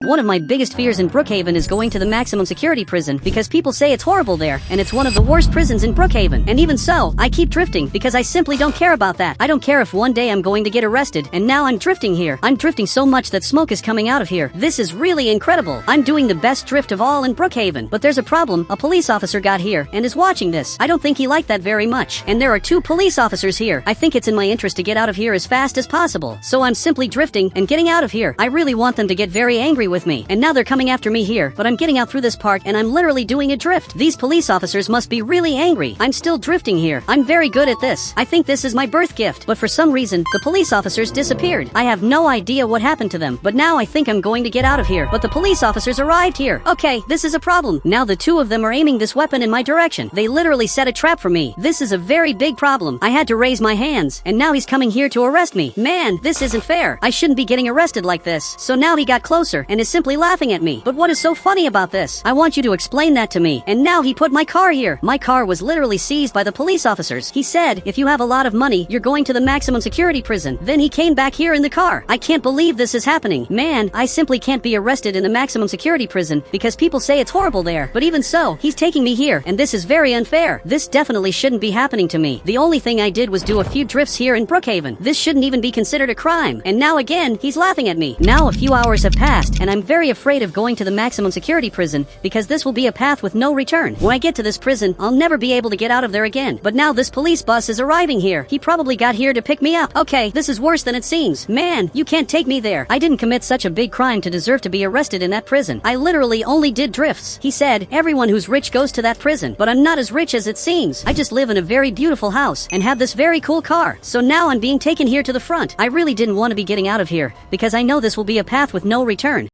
One of my biggest fears in Brookhaven is going to the maximum security prison because people say it's horrible there and it's one of the worst prisons in Brookhaven. And even so, I keep drifting because I simply don't care about that. I don't care if one day I'm going to get arrested, and now I'm drifting here. I'm drifting so much that smoke is coming out of here. This is really incredible. I'm doing the best drift of all in Brookhaven. But there's a problem. A police officer got here and is watching this. I don't think he liked that very much. And there are 2 police officers here. I think it's in my interest to get out of here as fast as possible. So I'm simply drifting and getting out of here. I really want them to get very angry with me. And now they're coming after me here, but I'm getting out through this part and I'm literally doing a drift. These police officers must be really angry. I'm still drifting here. I'm very good at this. I think this is my birth gift. But for some reason, the police officers disappeared. I have no idea what happened to them, but now I think I'm going to get out of here. But the police officers arrived here. Okay, this is a problem. Now the 2 of them are aiming this weapon in my direction. They literally set a trap for me. This is a very big problem. I had to raise my hands, and now he's coming here to arrest me. Man, this isn't fair. I shouldn't be getting arrested like this. So now he got closer and is simply laughing at me. But what is so funny about this? I want you to explain that to me. And now he put my car here. My car was literally seized by the police officers. He said, if you have a lot of money, you're going to the maximum security prison. Then he came back here in the car. I can't believe this is happening. Man, I simply can't be arrested in the maximum security prison because people say it's horrible there. But even so, he's taking me here, and this is very unfair. This definitely shouldn't be happening to me. The only thing I did was do a few drifts here in Brookhaven. This shouldn't even be considered a crime. And now again, he's laughing at me. Now a few hours have passed, and I'm very afraid of going to the maximum security prison because this will be a path with no return. When I get to this prison, I'll never be able to get out of there again. But now this police bus is arriving here. He probably got here to pick me up. Okay, this is worse than it seems. Man, you can't take me there. I didn't commit such a big crime to deserve to be arrested in that prison. I literally only did drifts. He said, everyone who's rich goes to that prison, but I'm not as rich as it seems. I just live in a very beautiful house and have this very cool car. So now I'm being taken here to the front. I really didn't want to be getting out of here because I know this will be a path with no return.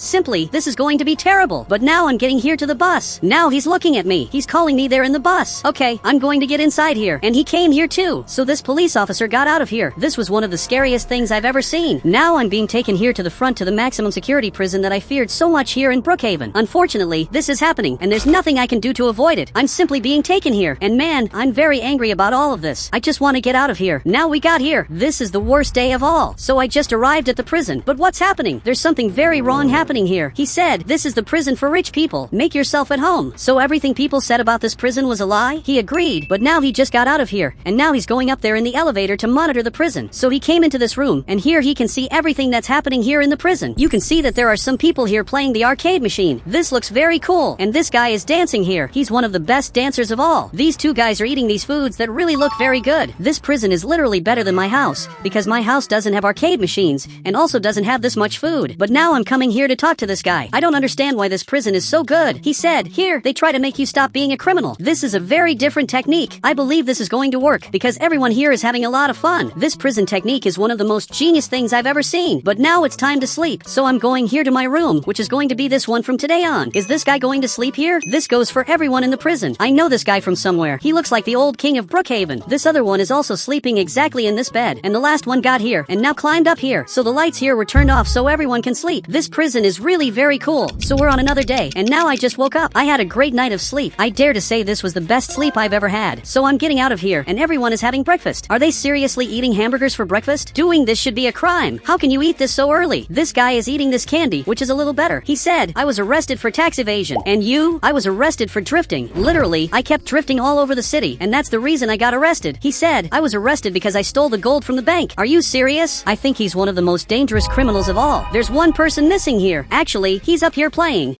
Simply, this is going to be terrible. But now I'm getting here to the bus. Now he's looking at me. He's calling me there in the bus. Okay, I'm going to get inside here. And he came here too. So this police officer got out of here. This was one of the scariest things I've ever seen. Now I'm being taken here to the front to the maximum security prison that I feared so much here in Brookhaven. Unfortunately, this is happening, and there's nothing I can do to avoid it. I'm simply being taken here. And man, I'm very angry about all of this. I just want to get out of here. Now we got here. This is the worst day of all. So I just arrived at the prison. But what's happening? There's something very wrong happening here. He said, this is the prison for rich people. Make yourself at home. So everything people said about this prison was a lie? He agreed, but now he just got out of here, and now he's going up there in the elevator to monitor the prison. So he came into this room, and here he can see everything that's happening here in the prison. You can see that there are some people here playing the arcade machine. This looks very cool, and this guy is dancing here. He's one of the best dancers of all. These 2 guys are eating these foods that really look very good. This prison is literally better than my house, because my house doesn't have arcade machines, and also doesn't have this much food. But now I'm coming here to talk to this guy. I don't understand why this prison is so good. He said, here, they try to make you stop being a criminal. This is a very different technique. I believe this is going to work, because everyone here is having a lot of fun. This prison technique is one of the most genius things I've ever seen. But now it's time to sleep. So I'm going here to my room, which is going to be this one from today on. Is this guy going to sleep here? This goes for everyone in the prison. I know this guy from somewhere. He looks like the old king of Brookhaven. This other one is also sleeping exactly in this bed. And the last one got here and now climbed up here. So the lights here were turned off so everyone can sleep. This prison is really very cool. So we're on another day, and now I just woke up. I had a great night of sleep. I dare to say this was the best sleep I've ever had. So I'm getting out of here, and everyone is having breakfast. Are they seriously eating hamburgers for breakfast? Doing this should be a crime. How can you eat this so early? This guy is eating this candy, which is a little better. He said, I was arrested for tax evasion. And you? I was arrested for drifting. Literally, I kept drifting all over the city, and that's the reason I got arrested. He said, I was arrested because I stole the gold from the bank. Are you serious? I think he's one of the most dangerous criminals of all. There's one person missing here. Actually, he's up here playing.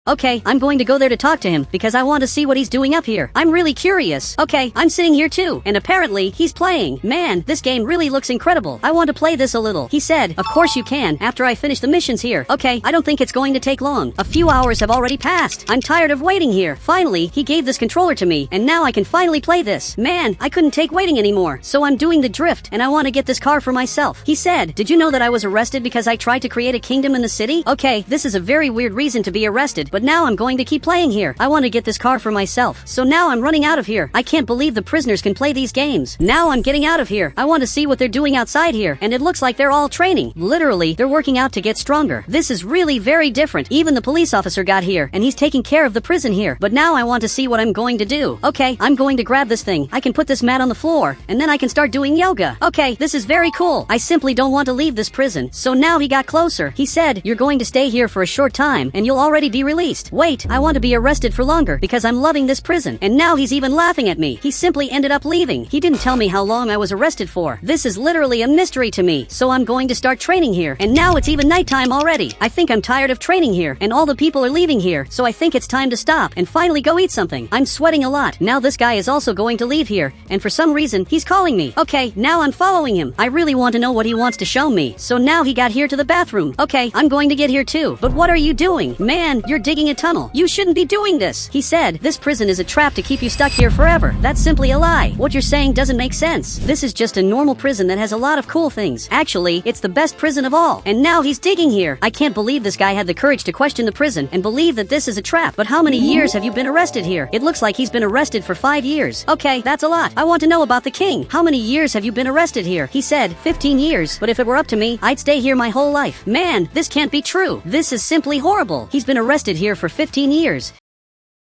Okay, I'm going to go there to talk to him because I want to see what he's doing up here. I'm really curious. Okay, I'm sitting here too, and apparently he's playing. Man, this game really looks incredible. I want to play this a little. He said, of course you can, after I finish the missions here. Okay, I don't think it's going to take long. A few hours have already passed. I'm tired of waiting here. Finally, he gave this controller to me, and now I can finally play this. Man, I couldn't take waiting anymore. So I'm doing the drift, and I want to get this car for myself. He said, did you know that I was arrested because I tried to create a kingdom in the city? Okay, this is a very weird reason to be arrested, but but now I'm going to keep playing here. I want to get this car for myself. So now I'm running out of here. I can't believe the prisoners can play these games. Now I'm getting out of here. I want to see what they're doing outside here, and it looks like they're all training. Literally, they're working out to get stronger. This is really very different. Even the police officer got here, and he's taking care of the prison here. But now I want to see what I'm going to do. Okay, I'm going to grab this thing. I can put this mat on the floor, and then I can start doing yoga. Okay, this is very cool. I simply don't want to leave this prison. So now he got closer. He said, "You're going to stay here for a short time, and you'll already be released." Wait, I want to be arrested for longer because I'm loving this prison. And now he's even laughing at me. He simply ended up leaving. He didn't tell me how long I was arrested for. This is literally a mystery to me. So I'm going to start training here. And now it's even nighttime already. I think I'm tired of training here, and all the people are leaving here. So I think it's time to stop and finally go eat something. I'm sweating a lot. Now this guy is also going to leave here, and for some reason, he's calling me. Okay, now I'm following him. I really want to know what he wants to show me. So now he got here to the bathroom. Okay, I'm going to get here too. But what are you doing? Man, you're digging a tunnel. You shouldn't be doing this. He said, "This prison is a trap to keep you stuck here forever." That's simply a lie. What you're saying doesn't make sense. This is just a normal prison that has a lot of cool things. Actually, it's the best prison of all. And now he's digging here. I can't believe this guy had the courage to question the prison and believe that this is a trap. But how many years have you been arrested here? It looks like he's been arrested for 5 years. Okay, that's a lot. I want to know about the king. How many years have you been arrested here? He said 15 years, but if it were up to me, I'd stay here my whole life. Man, this can't be true. This is simply horrible. He's been arrested here for 15 years.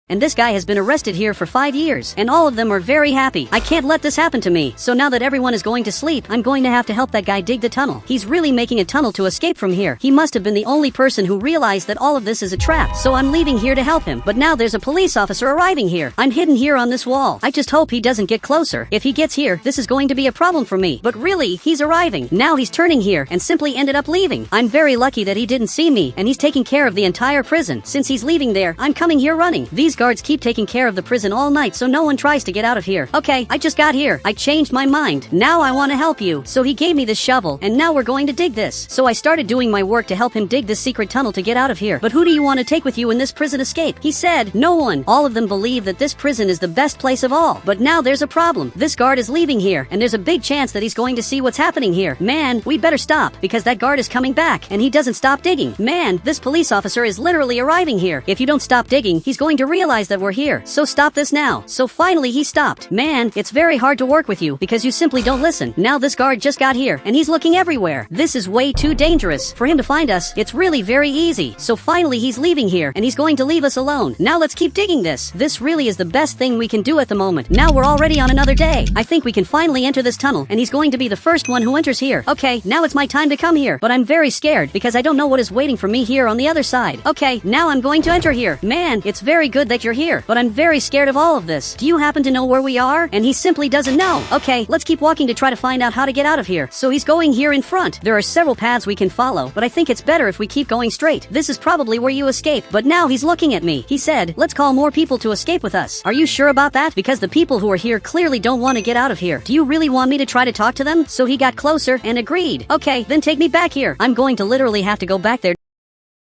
And this guy has been arrested here for 5 years, and all of them are very happy. I can't let this happen to me. So now that everyone is going to sleep, I'm going to have to help that guy dig the tunnel. He's really making a tunnel to escape from here. He must have been the only person who realized that all of this is a trap. So I'm leaving here to help him. But now there's a police officer arriving here. I'm hidden here on this wall. I just hope he doesn't get closer. If he gets here, this is going to be a problem for me. But really, he's arriving. Now he's turning here and simply ended up leaving. I'm very lucky that he didn't see me, and he's taking care of the entire prison. Since he's leaving there, I'm coming here running. These guards keep taking care of the prison all night so no one tries to get out of here. Okay, I just got here. I changed my mind. Now I want to help you. So he gave me this shovel, and now we're going to dig this. So I started doing my work to help him dig this secret tunnel to get out of here. But who do you want to take with you in this prison escape? He said, "No one." All of them believe that this prison is the best place of all. But now there's a problem. This guard is leaving here, and there's a big chance that he's going to see what's happening here. Man, we better stop, because that guard is coming back, and he doesn't stop digging. Man, this police officer is literally arriving here. If you don't stop digging, he's going to realize that we're here. So stop this now. So finally he stopped. Man, it's very hard to work with you because you simply don't listen. Now this guard just got here, and he's looking everywhere. This is way too dangerous. For him to find us, it's really very easy. So finally he's leaving here, and he's going to leave us alone. Now let's keep digging this. This really is the best thing we can do at the moment. Now we're already on another day. I think we can finally enter this tunnel, and he's going to be the first one who enters here. Okay, now it's my time to come here, but I'm very scared because I don't know what is waiting for me here on the other side. Okay, now I'm going to enter here. Man, it's very good that you're here, but I'm very scared of all of this. Do you happen to know where we are? And he simply doesn't know. Okay, let's keep walking to try to find out how to get out of here. So he's going here in front. There are several paths we can follow, but I think it's better if we keep going straight. This is probably where you escape, but now he's looking at me. He said, "Let's call more people to escape with us." Are you sure about that? Because the people who are here clearly don't want to get out of here. Do you really want me to try to talk to them? So he got closer and agreed. Okay, then take me back here. I'm going to literally have to go back there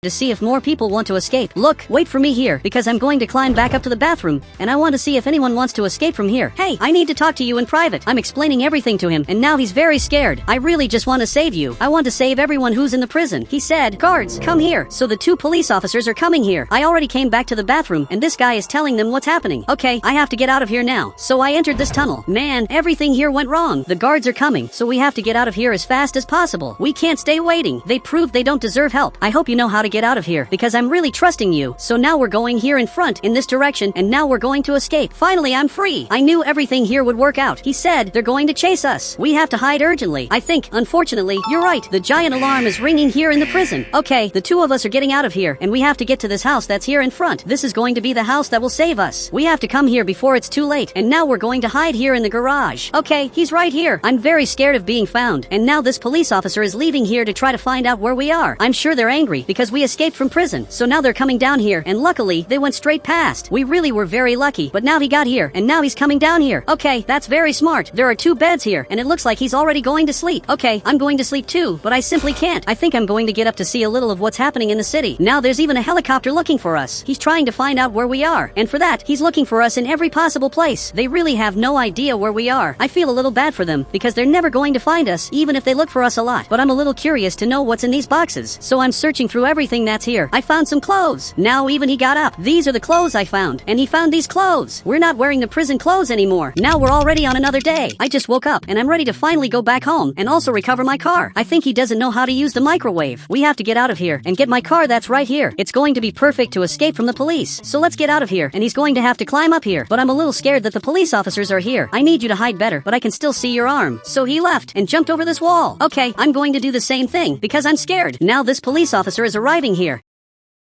to see if more people want to escape. Look, wait for me here, because I'm going to climb back up to the bathroom, and I want to see if anyone wants to escape from here. Hey, I need to talk to you in private. I'm explaining everything to him, and now he's very scared. I really just want to save you. I want to save everyone who's in the prison. He said, "Guards, come here." So the 2 police officers are coming here. I already came back to the bathroom, and this guy is telling them what's happening. Okay, I have to get out of here now. So I entered this tunnel. Man, everything here went wrong. The guards are coming, so we have to get out of here as fast as possible. We can't stay waiting. They prove they don't deserve help. I hope you know how to get out of here, because I'm really trusting you. So now we're going here in front, in this direction, and now we're going to escape. Finally, I'm free. I knew everything here would work out. He said, "They're going to chase us. We have to hide urgently." I think, unfortunately, you're right. The giant alarm is ringing here in the prison. Okay, the 2 of us are getting out of here, and we have to get to this house that's here in front. This is going to be the house that will save us. We have to come here before it's too late, and now we're going to hide here in the garage. Okay, he's right here. I'm very scared of being found, and now this police officer is leaving here to try to find out where we are. I'm sure they're angry because we escaped from prison. So now they're coming down here, and luckily, they went straight past. We really were very lucky, but now he got here, and now he's coming down here. Okay, that's very smart. There are 2 beds here, and it looks like he's already going to sleep. Okay, I'm going to sleep too, but I simply can't. I think I'm going to get up to see a little of what's happening in the city. Now there's even a helicopter looking for us. He's trying to find out where we are, and for that, he's looking for us in every possible place. They really have no idea where we are. I feel a little bad for them, because they're never going to find us, even if they look for us a lot. But I'm a little curious to know what's in these boxes, so I'm searching through everything everything that's here. I found some clothes. Now even he got up. These are the clothes I found. And he found these clothes. We're not wearing the prison clothes anymore. Now we're already on another day. I just woke up and I'm ready to finally go back home and also recover my car. I think he doesn't know how to use the microwave. We have to get out of here and get my car that's right here. It's going to be perfect to escape from the police. So let's get out of here. And he's going to have to climb up here. But I'm a little scared that the police officers are here. I need you to hide better, but I can still see your arm. So he left and jumped over this wall. Okay, I'm going to do the same thing because I'm scared. Now this police officer is arriving here.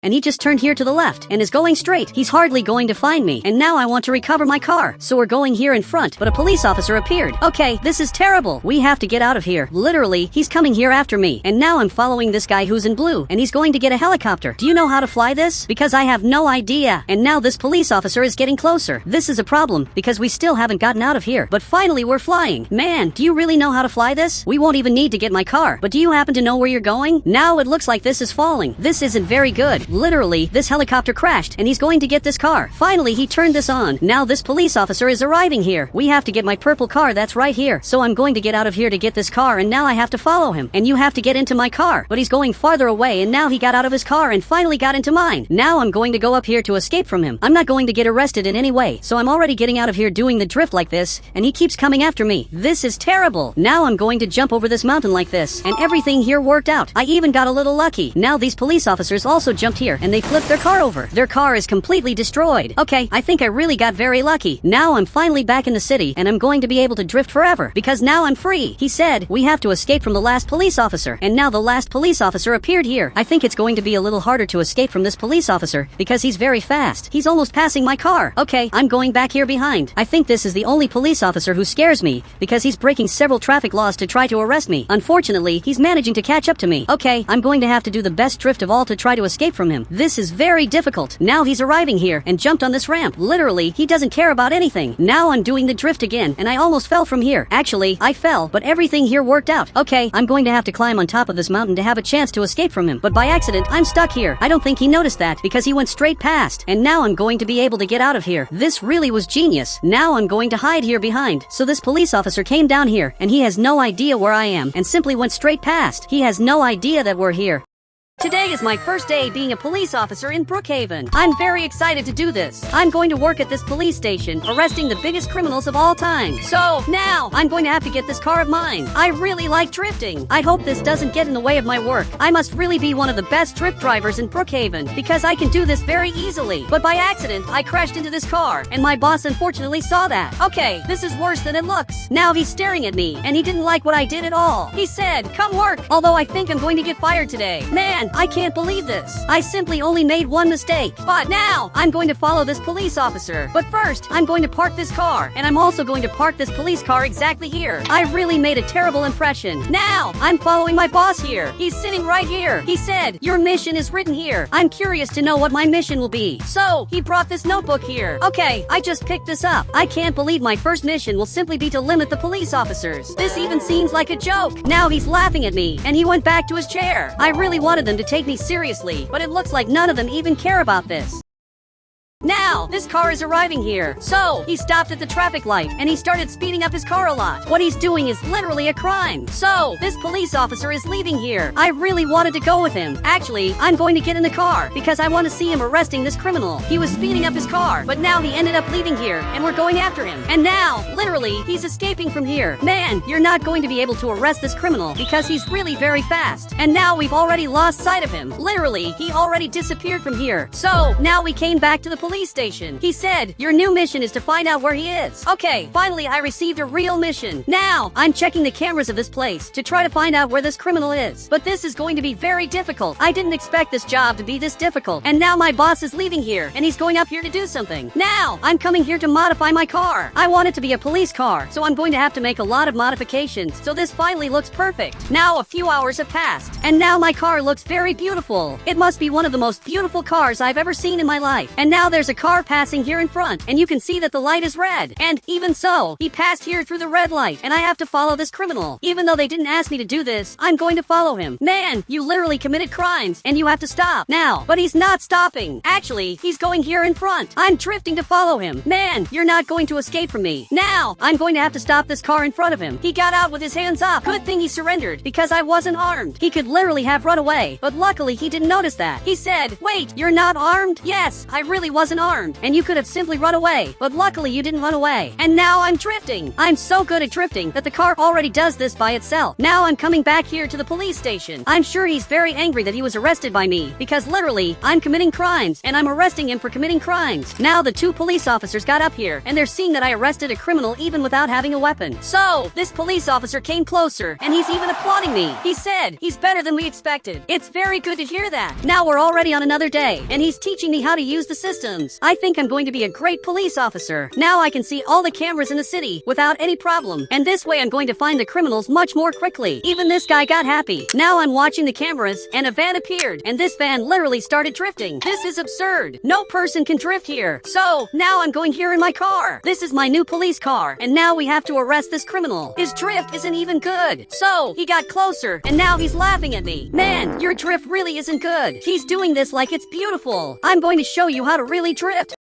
And he just turned here to the left and is going straight. He's hardly going to find me. And now I want to recover my car. So we're going here in front, but a police officer appeared. Okay, this is terrible. We have to get out of here. Literally, he's coming here after me. And now I'm following this guy who's in blue. And he's going to get a helicopter. Do you know how to fly this? Because I have no idea. And now this police officer is getting closer. This is a problem because we still haven't gotten out of here. But finally we're flying. Man, do you really know how to fly this? We won't even need to get my car. But do you happen to know where you're going? Now it looks like this is falling. This isn't very good. Literally, this helicopter crashed and he's going to get this car. Finally, he turned this on. Now this police officer is arriving here. We have to get my purple car that's right here. So I'm going to get out of here to get this car and now I have to follow him. And you have to get into my car. But he's going farther away and now he got out of his car and finally got into mine. Now I'm going to go up here to escape from him. I'm not going to get arrested in any way. So I'm already getting out of here doing the drift like this and he keeps coming after me. This is terrible. Now I'm going to jump over this mountain like this and everything here worked out. I even got a little lucky. Now these police officers also jumped here and they flipped their car over. Their car is completely destroyed. Okay, I think I really got very lucky. Now I'm finally back in the city and I'm going to be able to drift forever because now I'm free. He said we have to escape from the last police officer and now the last police officer appeared here. I think it's going to be a little harder to escape from this police officer because he's very fast. He's almost passing my car. Okay, I'm going back here behind. I think this is the only police officer who scares me because he's breaking several traffic laws to try to arrest me. Unfortunately, he's managing to catch up to me. Okay, I'm going to have to do the best drift of all to try to escape from him. This is very difficult. Now he's arriving here and jumped on this ramp. Literally, he doesn't care about anything. Now I'm doing the drift again and I almost fell from here. Actually, I fell, but everything here worked out. Okay, I'm going to have to climb on top of this mountain to have a chance to escape from him. But by accident, I'm stuck here. I don't think he noticed that because he went straight past. And now I'm going to be able to get out of here. This really was genius. Now I'm going to hide here behind. So this police officer came down here and he has no idea where I am and simply went straight past. He has no idea that we're here. Today is my first day being a police officer in Brookhaven. I'm very excited to do this. I'm going to work at this police station, arresting the biggest criminals of all time. So, now, I'm going to have to get this car of mine. I really like drifting. I hope this doesn't get in the way of my work. I must really be one of the best drift drivers in Brookhaven, because I can do this very easily. But by accident, I crashed into this car, and my boss unfortunately saw that. Okay, this is worse than it looks. Now he's staring at me, and he didn't like what I did at all. He said, "Come work," although I think I'm going to get fired today. Man, I can't believe this. I simply only made one mistake. But now, I'm going to follow this police officer. But first, I'm going to park this car. And I'm also going to park this police car exactly here. I really made a terrible impression. Now, I'm following my boss here. He's sitting right here. He said, "Your mission is written here." I'm curious to know what my mission will be. So, he brought this notebook here. Okay, I just picked this up. I can't believe my first mission will simply be to limit the police officers. This even seems like a joke. Now he's laughing at me, and he went back to his chair. I really wanted them to take me seriously, but it looks like none of them even care about this. Now, this car is arriving here. So, he stopped at the traffic light, and he started speeding up his car a lot. What he's doing is literally a crime. So, this police officer is leaving here. I really wanted to go with him. Actually, I'm going to get in the car, because I want to see him arresting this criminal. He was speeding up his car, but now he ended up leaving here, and we're going after him. And now, literally, he's escaping from here. Man, you're not going to be able to arrest this criminal, because he's really very fast. And now we've already lost sight of him. Literally, he already disappeared from here. So, now we came back to the police station. He said, "Your new mission is to find out where he is." Okay, finally I received a real mission. Now, I'm checking the cameras of this place to try to find out where this criminal is. But this is going to be very difficult. I didn't expect this job to be this difficult. And now my boss is leaving here, and he's going up here to do something. Now, I'm coming here to modify my car. I want it to be a police car, so I'm going to have to make a lot of modifications, so this finally looks perfect. Now a few hours have passed, and now my car looks very beautiful. It must be one of the most beautiful cars I've ever seen in my life. And now there's there's a car passing here in front, and you can see that the light is red. And even so, he passed here through the red light, and I have to follow this criminal. Even though they didn't ask me to do this, I'm going to follow him. Man, you literally committed crimes, and you have to stop now. But he's not stopping. Actually, he's going here in front. I'm drifting to follow him. Man, you're not going to escape from me. Now, I'm going to have to stop this car in front of him. He got out with his hands up. Good thing he surrendered, because I wasn't armed. He could literally have run away, but luckily he didn't notice that. He said, "Wait, you're not armed?" Yes, I really wasn't armed, and you could have simply run away, but luckily you didn't run away. And now I'm drifting. I'm so good at drifting that the car already does this by itself. Now I'm coming back here to the police station. I'm sure he's very angry that he was arrested by me, because literally, I'm committing crimes, and I'm arresting him for committing crimes. Now the two police officers got up here, and they're seeing that I arrested a criminal even without having a weapon. So, this police officer came closer, and he's even applauding me. He said, "He's better than we expected." It's very good to hear that. Now we're already on another day, and he's teaching me how to use the systems. I think I'm going to be a great police officer. Now I can see all the cameras in the city without any problem, and this way I'm going to find the criminals much more quickly. Even this guy got happy. Now I'm watching the cameras, and a van appeared, and this van literally started drifting. This is absurd. No person can drift here. So, now I'm going here in my car. This is my new police car, and now we have to arrest this criminal. His drift isn't even good. So, he got closer, and now he's laughing at me. Man, your drift really isn't good. He's doing this like it's beautiful. I'm going to show you how to really drift.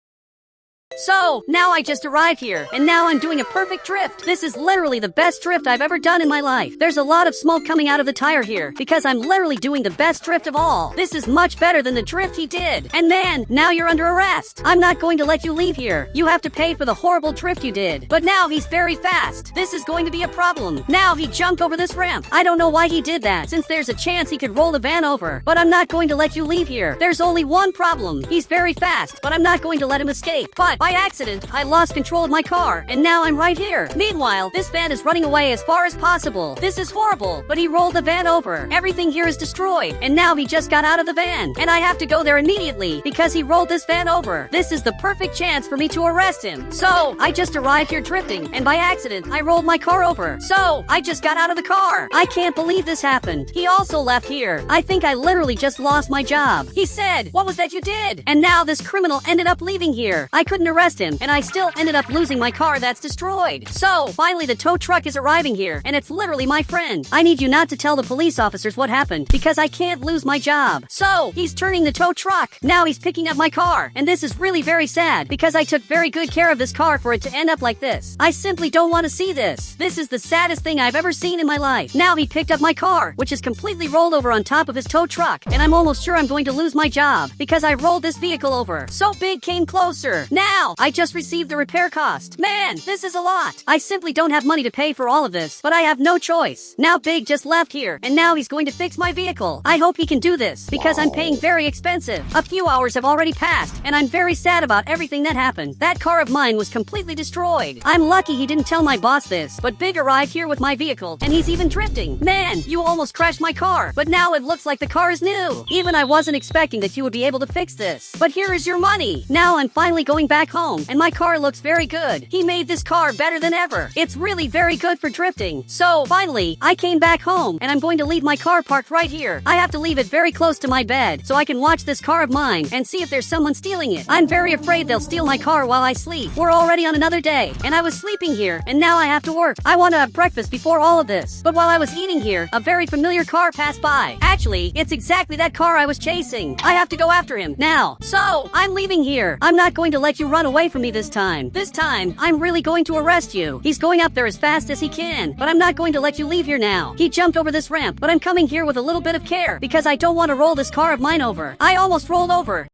So, now I just arrived here, and now I'm doing a perfect drift. This is literally the best drift I've ever done in my life. There's a lot of smoke coming out of the tire here, because I'm literally doing the best drift of all. This is much better than the drift he did. And man, now you're under arrest. I'm not going to let you leave here. You have to pay for the horrible drift you did. But now he's very fast. This is going to be a problem. Now he jumped over this ramp. I don't know why he did that, since there's a chance he could roll the van over. But I'm not going to let you leave here. There's only one problem. He's very fast, but I'm not going to let him escape. But by accident, I lost control of my car, and now I'm right here. Meanwhile, this van is running away as far as possible. This is horrible, but he rolled the van over. Everything here is destroyed, and now he just got out of the van, and I have to go there immediately because he rolled this van over. This is the perfect chance for me to arrest him. So, I just arrived here drifting, and by accident, I rolled my car over. So, I just got out of the car. I can't believe this happened. He also left here. I think I literally just lost my job. He said, "What was that you did?" And now this criminal ended up leaving here. I couldn't arrest him, and I still ended up losing my car that's destroyed. So, finally the tow truck is arriving here, and it's literally my friend. I need you not to tell the police officers what happened, because I can't lose my job. So, he's turning the tow truck. Now he's picking up my car, and this is really very sad, because I took very good care of this car for it to end up like this. I simply don't want to see this. This is the saddest thing I've ever seen in my life. Now he picked up my car, which is completely rolled over on top of his tow truck, and I'm almost sure I'm going to lose my job, because I rolled this vehicle over. So Big came closer. Now, I just received the repair cost. Man, this is a lot. I simply don't have money to pay for all of this, but I have no choice. Now Big just left here, and now he's going to fix my vehicle. I hope he can do this, because I'm paying very expensive. A few hours have already passed, and I'm very sad about everything that happened. That car of mine was completely destroyed. I'm lucky he didn't tell my boss this, but Big arrived here with my vehicle, and he's even drifting. Man, you almost crashed my car, but now it looks like the car is new. Even I wasn't expecting that you would be able to fix this. But here is your money. Now I'm finally going back home, and my car looks very good. He made this car better than ever. It's really very good for drifting. So, finally, I came back home, and I'm going to leave my car parked right here. I have to leave it very close to my bed, so I can watch this car of mine and see if there's someone stealing it. I'm very afraid they'll steal my car while I sleep. We're already on another day, and I was sleeping here, and now I have to work. I want to have breakfast before all of this. But while I was eating here, a very familiar car passed by. Actually, it's exactly that car I was chasing. I have to go after him now. So, I'm leaving here. I'm not going to let you run away from me this time. This time, I'm really going to arrest you. He's going up there as fast as he can, but I'm not going to let you leave here now. He jumped over this ramp, but I'm coming here with a little bit of care, because I don't want to roll this car of mine over. I almost rolled over.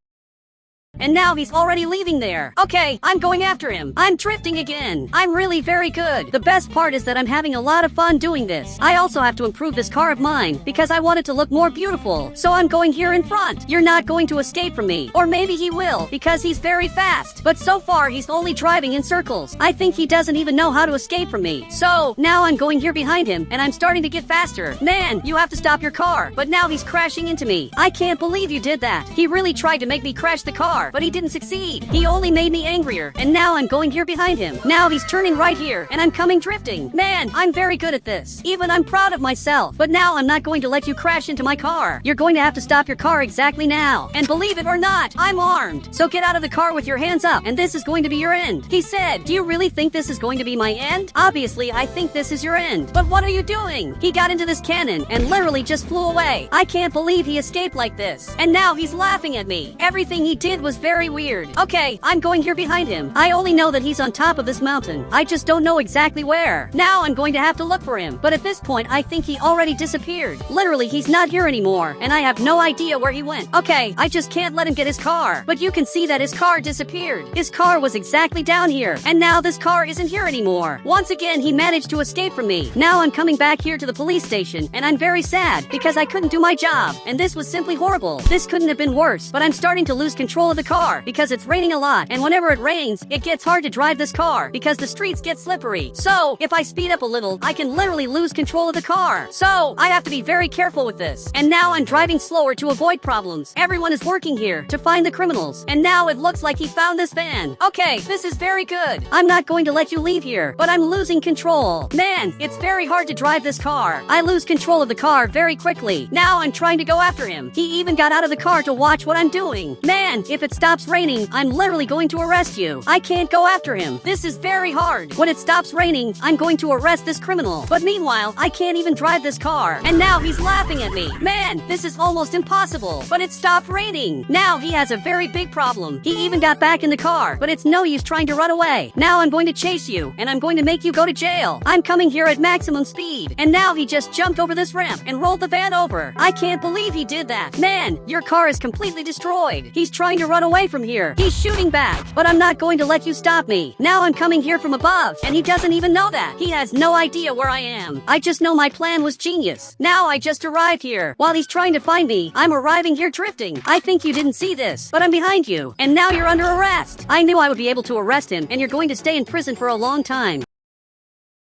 And now he's already leaving there. Okay, I'm going after him. I'm drifting again. I'm really very good. The best part is that I'm having a lot of fun doing this. I also have to improve this car of mine because I want it to look more beautiful. So I'm going here in front. You're not going to escape from me. Or maybe he will because he's very fast. But so far he's only driving in circles. I think he doesn't even know how to escape from me. So now I'm going here behind him and I'm starting to get faster. Man, you have to stop your car. But now he's crashing into me. I can't believe you did that. He really tried to make me crash the car. car, but he didn't succeed. He only made me angrier, and now I'm going here behind him. Now he's turning right here, and I'm coming drifting. Man, I'm very good at this. Even I'm proud of myself. But now I'm not going to let you crash into my car. You're going to have to stop your car exactly now. And believe it or not, I'm armed. So get out of the car with your hands up, and this is going to be your end. He said, do you really think this is going to be my end? Obviously, I think this is your end. But what are you doing? He got into this cannon and literally just flew away. I can't believe he escaped like this. And now he's laughing at me. Everything he did was very weird. Okay, I'm going here behind him. I only know that he's on top of this mountain. I just don't know exactly where. Now I'm going to have to look for him. But at this point, I think he already disappeared. Literally, he's not here anymore, and I have no idea where he went. Okay, I just can't let him get his car. But you can see that his car disappeared. His car was exactly down here, and now this car isn't here anymore. Once again, he managed to escape from me. Now I'm coming back here to the police station, and I'm very sad because I couldn't do my job, and this was simply horrible. This couldn't have been worse, but I'm starting to lose control of the car because it's raining a lot, and whenever it rains, it gets hard to drive this car because the streets get slippery. So, if I speed up a little, I can literally lose control of the car. So, I have to be very careful with this. And now I'm driving slower to avoid problems. Everyone is working here to find the criminals, and now it looks like he found this van. Okay, this is very good. I'm not going to let you leave here, but I'm losing control. Man, it's very hard to drive this car. I lose control of the car very quickly. Now I'm trying to go after him. He even got out of the car to watch what I'm doing. Man, if it stops raining, I'm literally going to arrest you. I can't go after him. This is very hard. When it stops raining, I'm going to arrest this criminal. But meanwhile, I can't even drive this car. And now he's laughing at me. Man, this is almost impossible. But it stopped raining. Now he has a very big problem. He even got back in the car, but it's no use trying to run away. Now I'm going to chase you, and I'm going to make you go to jail. I'm coming here at maximum speed. And now he just jumped over this ramp and rolled the van over. I can't believe he did that. Man, your car is completely destroyed. He's trying to run away from here. He's shooting back, but I'm not going to let you stop me. Now I'm coming here from above, and he doesn't even know that. He has no idea where I am. I just know my plan was genius. Now I just arrived here. While he's trying to find me, I'm arriving here drifting. I think you didn't see this, but I'm behind you, and now you're under arrest. I knew I would be able to arrest him, and you're going to stay in prison for a long time.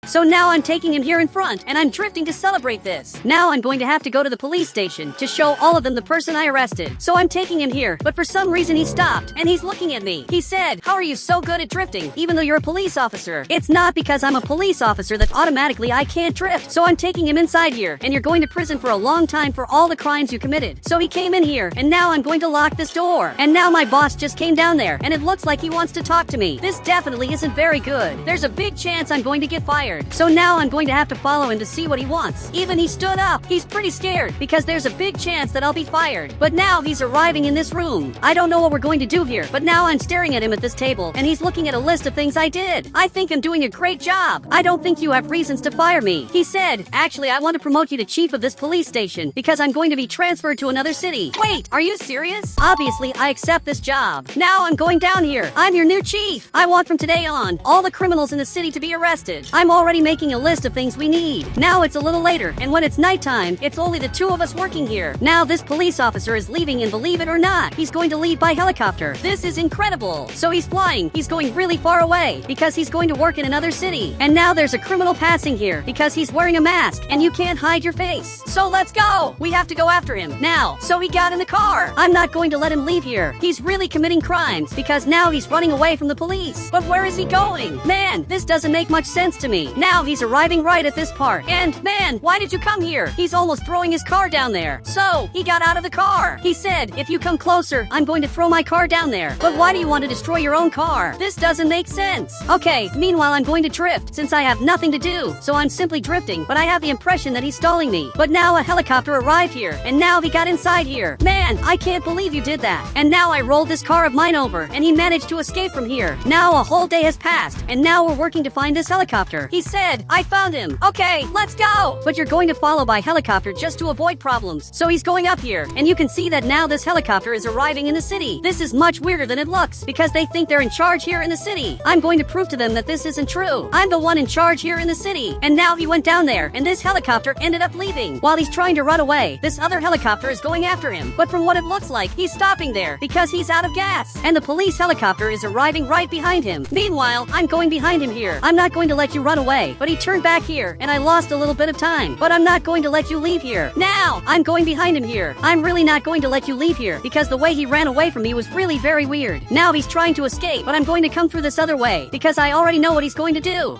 So now I'm taking him here in front, and I'm drifting to celebrate this. Now I'm going to have to go to the police station to show all of them the person I arrested. So I'm taking him here, but for some reason he stopped, and he's looking at me. He said, how are you so good at drifting, even though you're a police officer? It's not because I'm a police officer that automatically I can't drift. So I'm taking him inside here, and you're going to prison for a long time for all the crimes you committed. So he came in here, and now I'm going to lock this door. And now my boss just came down there, and it looks like he wants to talk to me. This definitely isn't very good. There's a big chance I'm going to get fired. So now I'm going to have to follow him to see what he wants. Even he stood up. He's pretty scared because there's a big chance that I'll be fired. But now he's arriving in this room. I don't know what we're going to do here, but now I'm staring at him at this table, and he's looking at a list of things I did. I think I'm doing a great job. I don't think you have reasons to fire me. He said, actually, I want to promote you to chief of this police station because I'm going to be transferred to another city. Wait, are you serious? Obviously, I accept this job. Now I'm going down here. I'm your new chief. I want from today on all the criminals in the city to be arrested. I'm already making a list of things we need. Now it's a little later, and when it's nighttime, it's only the two of us working here. Now this police officer is leaving, and believe it or not, he's going to leave by helicopter. This is incredible. So he's flying. He's going really far away because he's going to work in another city. And now there's a criminal passing here because he's wearing a mask, and you can't hide your face. So let's go. We have to go after him now. So he got in the car. I'm not going to let him leave here. He's really committing crimes because now he's running away from the police. But where is he going? Man, this doesn't make much sense to me. Now he's arriving right at this part. And man, why did you come here? He's almost throwing his car down there. So he got out of the car. He said, if you come closer, I'm going to throw my car down there. But why do you want to destroy your own car? This doesn't make sense. Okay, meanwhile I'm going to drift since I have nothing to do. So I'm simply drifting, but I have the impression that he's stalling me. But now a helicopter arrived here, and now he got inside here. Man, I can't believe you did that. And now I rolled this car of mine over, and he managed to escape from here. Now a whole day has passed, and now we're working to find this helicopter. He said, I found him. Okay, let's go. But you're going to follow by helicopter just to avoid problems. So he's going up here, and you can see that now this helicopter is arriving in the city. This is much weirder than it looks because they think they're in charge here in the city. I'm going to prove to them that this isn't true. I'm the one in charge here in the city. And now he went down there, and this helicopter ended up leaving. While he's trying to run away, this other helicopter is going after him. But from what it looks like, he's stopping there because he's out of gas. And the police helicopter is arriving right behind him. Meanwhile, I'm going behind him here. I'm not going to let you run away away, but he turned back here, and I lost a little bit of time. But I'm not going to let you leave here. Now, I'm going behind him here. I'm really not going to let you leave here, because the way he ran away from me was really very weird. Now he's trying to escape, but I'm going to come through this other way, because I already know what he's going to do.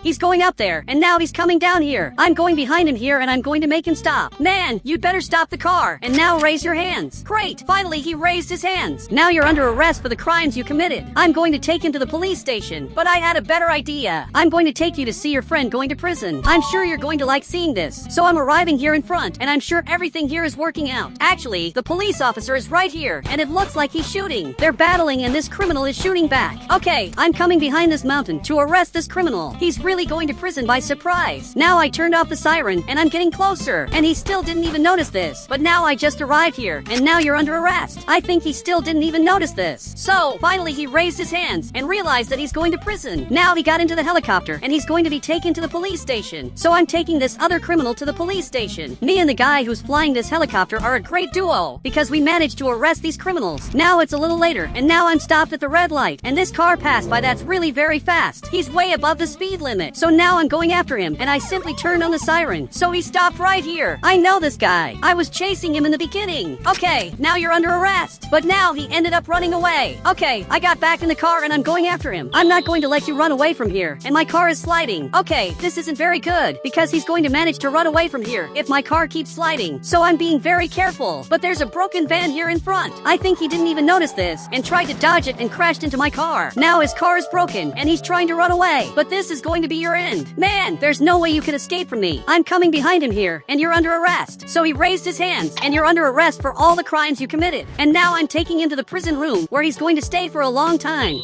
He's going up there, and now he's coming down here. I'm going behind him here, and I'm going to make him stop. Man, you'd better stop the car, and now raise your hands. Great, finally he raised his hands. Now you're under arrest for the crimes you committed. I'm going to take him to the police station, but I had a better idea. I'm going to take you to see your friend going to prison. I'm sure you're going to like seeing this. So I'm arriving here in front, and I'm sure everything here is working out. Actually, the police officer is right here, and it looks like he's shooting. They're battling, and this criminal is shooting back. Okay, I'm coming behind this mountain to arrest this criminal. He's really going to prison by surprise. Now I turned off the siren, and I'm getting closer, and he still didn't even notice this. But now I just arrived here, and now you're under arrest. I think he still didn't even notice this. So, finally he raised his hands and realized that he's going to prison. Now he got into the helicopter, and he's going to be taken to the police station. So I'm taking this other criminal to the police station. Me and the guy who's flying this helicopter are a great duo, because we managed to arrest these criminals. Now it's a little later, and now I'm stopped at the red light, and this car passed by that's really very fast. He's way above the speed limit. So now I'm going after him, and I simply turned on the siren. So he stopped right here. I know this guy. I was chasing him in the beginning. Okay, now you're under arrest. But now he ended up running away. Okay, I got back in the car and I'm going after him. I'm not going to let you run away from here, and my car is sliding. Okay, this isn't very good, because he's going to manage to run away from here if my car keeps sliding. So I'm being very careful. But there's a broken van here in front. I think he didn't even notice this, and tried to dodge it and crashed into my car. Now his car is broken, and he's trying to run away. But this is going to be your end. Man, there's no way you can escape from me. I'm coming behind him here, and you're under arrest. So he raised his hands, and you're under arrest for all the crimes you committed. And now I'm taking him to the prison room, where he's going to stay for a long time.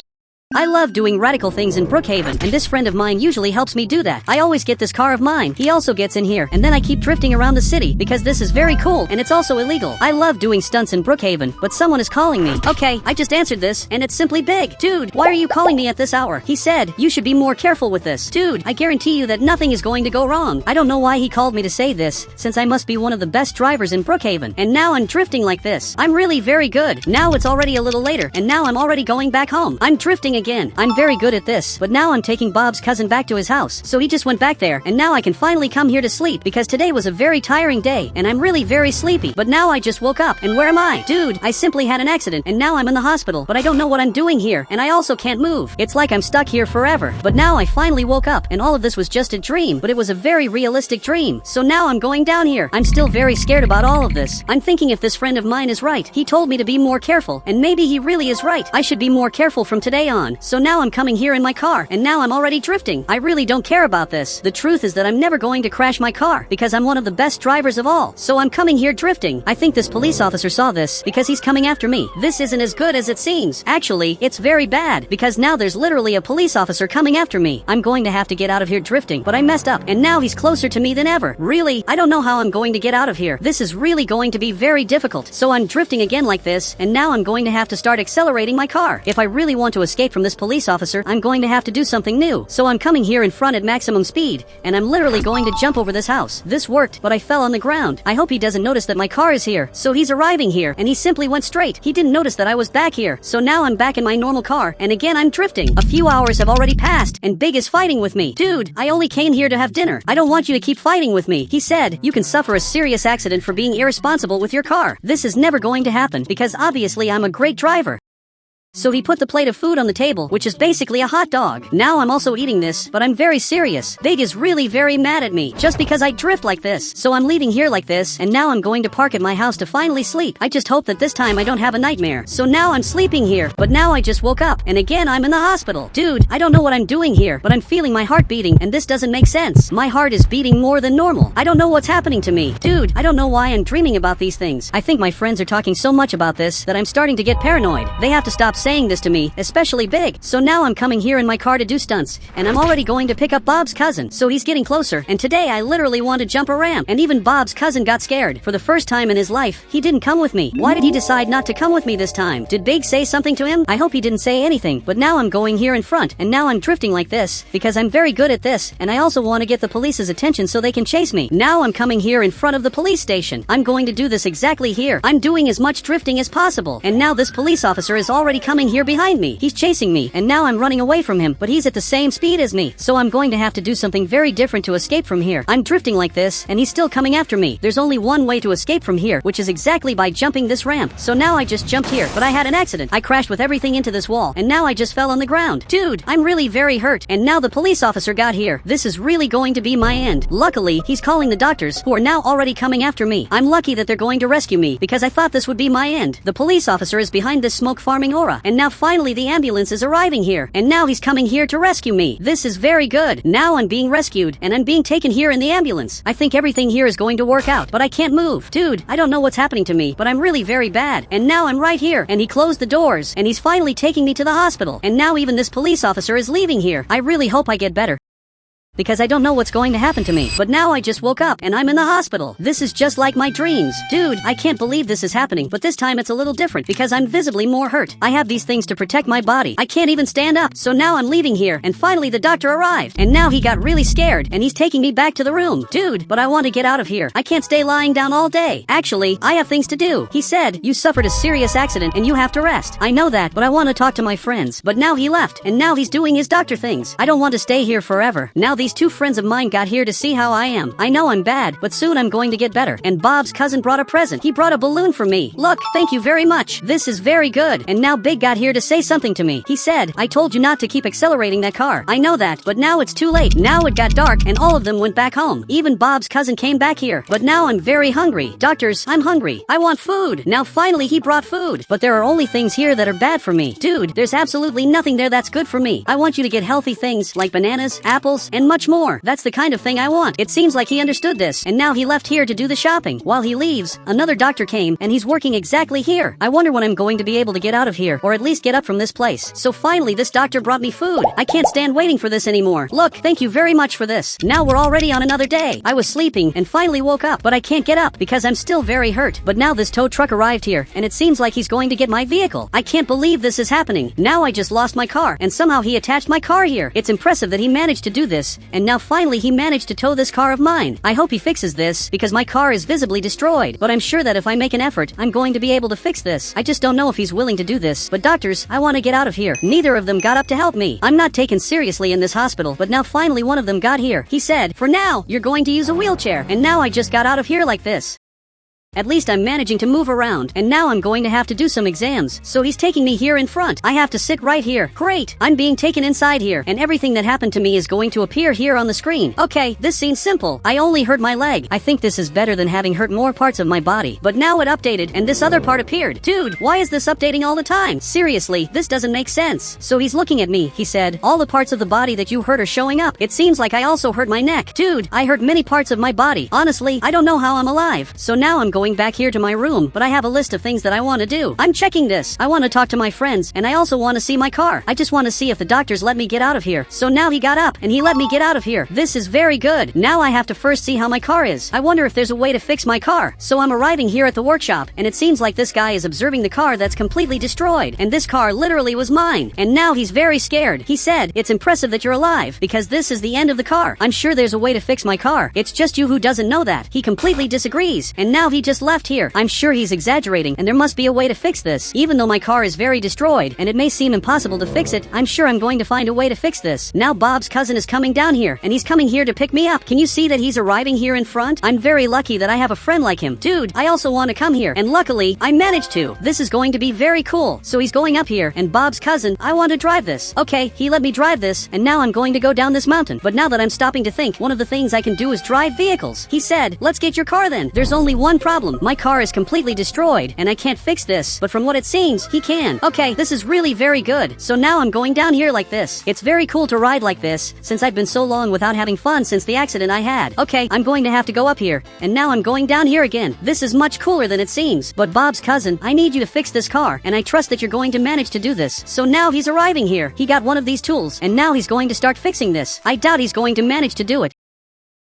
I love doing radical things in Brookhaven, and this friend of mine usually helps me do that. I always get this car of mine. He also gets in here, and then I keep drifting around the city, because this is very cool, and it's also illegal. I love doing stunts in Brookhaven, but someone is calling me. Okay, I just answered this, and it's simply Big. Dude, why are you calling me at this hour? He said, you should be more careful with this. Dude, I guarantee you that nothing is going to go wrong. I don't know why he called me to say this, since I must be one of the best drivers in Brookhaven, and now I'm drifting like this. I'm really very good. Now it's already a little later, and now I'm already going back home. I'm drifting again. I'm very good at this, but now I'm taking Bob's cousin back to his house, so he just went back there, and now I can finally come here to sleep, because today was a very tiring day, and I'm really very sleepy. But now I just woke up, and where am I? Dude, I simply had an accident, and now I'm in the hospital, but I don't know what I'm doing here, and I also can't move. It's like I'm stuck here forever. But now I finally woke up, and all of this was just a dream, but it was a very realistic dream. So now I'm going down here. I'm still very scared about all of this. I'm thinking if this friend of mine is right. He told me to be more careful, and maybe he really is right. I should be more careful from today on. So now I'm coming here in my car, and now I'm already drifting. I really don't care about this. The truth is that I'm never going to crash my car, because I'm one of the best drivers of all. So I'm coming here drifting. I think this police officer saw this, because he's coming after me. This isn't as good as it seems. Actually, it's very bad, because now there's literally a police officer coming after me. I'm going to have to get out of here drifting, but I messed up, and now he's closer to me than ever. Really, I don't know how I'm going to get out of here. This is really going to be very difficult. So I'm drifting again like this, and now I'm going to have to start accelerating my car. If I really want to escape from this police officer, I'm going to have to do something new. So I'm coming here in front at maximum speed, and I'm literally going to jump over this house. This worked, but I fell on the ground. I hope he doesn't notice that my car is here. So he's arriving here, and he simply went straight. He didn't notice that I was back here. So now I'm back in my normal car, and again I'm drifting. A few hours have already passed, and Big is fighting with me. Dude, I only came here to have dinner. I don't want you to keep fighting with me. He said, you can suffer a serious accident for being irresponsible with your car. This is never going to happen, because obviously I'm a great driver. So he put the plate of food on the table, which is basically a hot dog. Now I'm also eating this, but I'm very serious. Big is really very mad at me, just because I drift like this. So I'm leaving here like this, and now I'm going to park at my house to finally sleep. I just hope that this time I don't have a nightmare. So now I'm sleeping here, but now I just woke up, and again I'm in the hospital. Dude, I don't know what I'm doing here, but I'm feeling my heart beating, and this doesn't make sense. My heart is beating more than normal. I don't know what's happening to me. Dude, I don't know why I'm dreaming about these things. I think my friends are talking so much about this that I'm starting to get paranoid. They have to stop saying this to me, especially Big. So now I'm coming here in my car to do stunts, and I'm already going to pick up Bob's cousin. So he's getting closer, and today I literally want to jump a ramp, and even Bob's cousin got scared. For the first time in his life, he didn't come with me. Why did he decide not to come with me this time? Did Big say something to him? I hope he didn't say anything, but now I'm going here in front, and now I'm drifting like this, because I'm very good at this, and I also want to get the police's attention so they can chase me. Now I'm coming here in front of the police station. I'm going to do this exactly here. I'm doing as much drifting as possible, and now this police officer is already coming here behind me. He's chasing me, and now I'm running away from him, but he's at the same speed as me. So I'm going to have to do something very different to escape from here. I'm drifting like this, and he's still coming after me. There's only one way to escape from here, which is exactly by jumping this ramp. So now I just jumped here, but I had an accident. I crashed with everything into this wall, and now I just fell on the ground. Dude, I'm really very hurt, and now the police officer got here. This is really going to be my end. Luckily, he's calling the doctors, who are now already coming after me. I'm lucky that they're going to rescue me, because I thought this would be my end. The police officer is behind this smoke farming aura, and now finally the ambulance is arriving here, and now he's coming here to rescue me. This is very good. Now I'm being rescued, and I'm being taken here in the ambulance. I think everything here is going to work out, but I can't move. Dude, I don't know what's happening to me, but I'm really very bad. And now I'm right here, and he closed the doors, and he's finally taking me to the hospital. And now even this police officer is leaving here. I really hope I get better, because I don't know what's going to happen to me. But now I just woke up, and I'm in the hospital. This is just like my dreams. Dude, I can't believe this is happening, but this time it's a little different, because I'm visibly more hurt. I have these things to protect my body. I can't even stand up. So now I'm leaving here, and finally the doctor arrived. And now he got really scared, and he's taking me back to the room. Dude, but I want to get out of here. I can't stay lying down all day. Actually, I have things to do. He said, you suffered a serious accident, and you have to rest. I know that, but I want to talk to my friends. But now he left, and now he's doing his doctor things. I don't want to stay here forever. Now these two friends of mine got here to see how I am. I know I'm bad, but soon I'm going to get better. And Bob's cousin brought a present. He brought a balloon for me. Look, thank you very much. This is very good. And now Big got here to say something to me. He said, I told you not to keep accelerating that car. I know that, but now it's too late. Now it got dark, and all of them went back home. Even Bob's cousin came back here. But now I'm very hungry. Doctors, I'm hungry. I want food. Now finally he brought food. But there are only things here that are bad for me. Dude, there's absolutely nothing there that's good for me. I want you to get healthy things like bananas, apples, and much more. That's the kind of thing I want. It seems like he understood this, and now he left here to do the shopping. While he leaves, another doctor came, and he's working exactly here. I wonder when I'm going to be able to get out of here, or at least get up from this place. So finally this doctor brought me food. I can't stand waiting for this anymore. Look, thank you very much for this. Now we're already on another day. I was sleeping, and finally woke up, but I can't get up, because I'm still very hurt. But now this tow truck arrived here, and it seems like he's going to get my vehicle. I can't believe this is happening. Now I just lost my car, and somehow he attached my car here. It's impressive that he managed to do this, and now finally he managed to tow this car of mine. I hope he fixes this, because my car is visibly destroyed. But I'm sure that if I make an effort, I'm going to be able to fix this. I just don't know if he's willing to do this. But doctors, I want to get out of here. Neither of them got up to help me. I'm not taken seriously in this hospital, but now finally one of them got here. He said, for now, you're going to use a wheelchair. And now I just got out of here like this. At least I'm managing to move around, and now I'm going to have to do some exams. So he's taking me here in front. I have to sit right here. Great! I'm being taken inside here, and everything that happened to me is going to appear here on the screen. Okay, this seems simple. I only hurt my leg. I think this is better than having hurt more parts of my body. But now it updated, and this other part appeared. Dude, why is this updating all the time? Seriously, this doesn't make sense. So he's looking at me. He said, all the parts of the body that you hurt are showing up. It seems like I also hurt my neck. Dude, I hurt many parts of my body. Honestly, I don't know how I'm alive. So now I'm going back here to my room, but I have a list of things that I want to do. I'm checking this. I want to talk to my friends, and I also want to see my car. I just want to see if the doctors let me get out of here. So now he got up, and he let me get out of here. This is very good. Now I have to first see how my car is. I wonder if there's a way to fix my car. So I'm arriving here at the workshop, and it seems like this guy is observing the car that's completely destroyed. And this car literally was mine. And now he's very scared. He said, it's impressive that you're alive, because this is the end of the car. I'm sure there's a way to fix my car. It's just you who doesn't know that. He completely disagrees. And now he just left here. I'm sure he's exaggerating, and there must be a way to fix this. Even though my car is very destroyed, and it may seem impossible to fix it, I'm sure I'm going to find a way to fix this. Now Bob's cousin is coming down here, and he's coming here to pick me up. Can you see that he's arriving here in front? I'm very lucky that I have a friend like him. Dude, I also want to come here, and luckily, I managed to. This is going to be very cool. So he's going up here, and Bob's cousin, I want to drive this. Okay, he let me drive this, and now I'm going to go down this mountain. But now that I'm stopping to think, one of the things I can do is drive vehicles. He said, let's get your car then. There's only one problem. My car is completely destroyed, and I can't fix this, but from what it seems, he can. Okay, this is really very good. So now I'm going down here like this. It's very cool to ride like this, since I've been so long without having fun since the accident I had. Okay, I'm going to have to go up here, and now I'm going down here again. This is much cooler than it seems. But Bob's cousin, I need you to fix this car, and I trust that you're going to manage to do this. So now he's arriving here. He got one of these tools, and now he's going to start fixing this. I doubt he's going to manage to do it,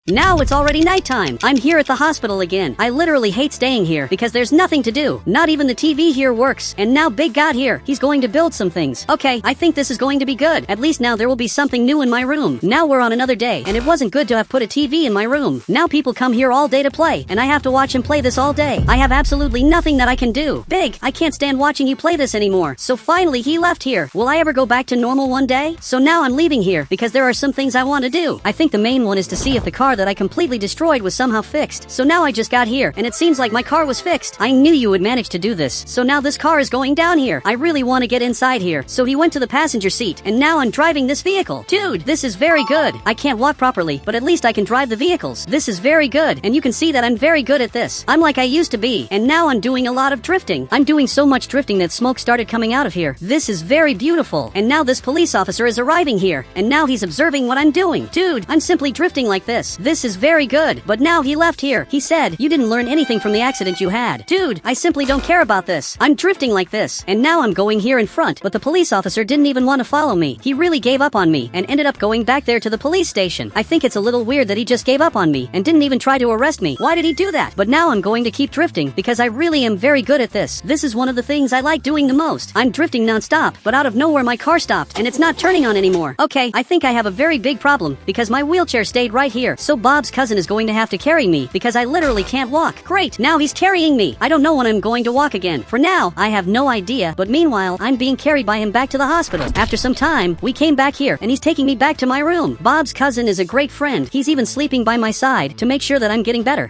Now it's already nighttime. I'm here at the hospital again. I literally hate staying here because there's nothing to do. Not even the TV here works. And now Big got here. He's going to build some things. Okay, I think this is going to be good. At least now there will be something new in my room. Now we're on another day, and it wasn't good to have put a TV in my room. Now people come here all day to play, and I have to watch him play this all day. I have absolutely nothing that I can do. Big, I can't stand watching you play this anymore. So finally he left here. Will I ever go back to normal one day? So now I'm leaving here because there are some things I want to do. I think the main one is to see if the car that I completely destroyed was somehow fixed. So now I just got here, and it seems like my car was fixed. I knew you would manage to do this. So now this car is going down here. I really want to get inside here. So he went to the passenger seat, and now I'm driving this vehicle. Dude, this is very good. I can't walk properly, but at least I can drive the vehicles. This is very good, and you can see that I'm very good at this. I'm like I used to be, and now I'm doing a lot of drifting. I'm doing so much drifting that smoke started coming out of here. This is very beautiful, and now this police officer is arriving here, and now he's observing what I'm doing. Dude, I'm simply drifting like this. This is very good, but now he left here. He said, you didn't learn anything from the accident you had. Dude, I simply don't care about this. I'm drifting like this, and now I'm going here in front, but the police officer didn't even want to follow me. He really gave up on me, and ended up going back there to the police station. I think it's a little weird that he just gave up on me, and didn't even try to arrest me. Why did he do that? But now I'm going to keep drifting, because I really am very good at this. This is one of the things I like doing the most. I'm drifting non-stop, but out of nowhere my car stopped, and it's not turning on anymore. Okay, I think I have a very big problem, because my wheelchair stayed right here, so Bob's cousin is going to have to carry me, because I literally can't walk. Great, now he's carrying me. I don't know when I'm going to walk again. For now, I have no idea, but meanwhile, I'm being carried by him back to the hospital. After some time, we came back here, and he's taking me back to my room. Bob's cousin is a great friend. He's even sleeping by my side to make sure that I'm getting better.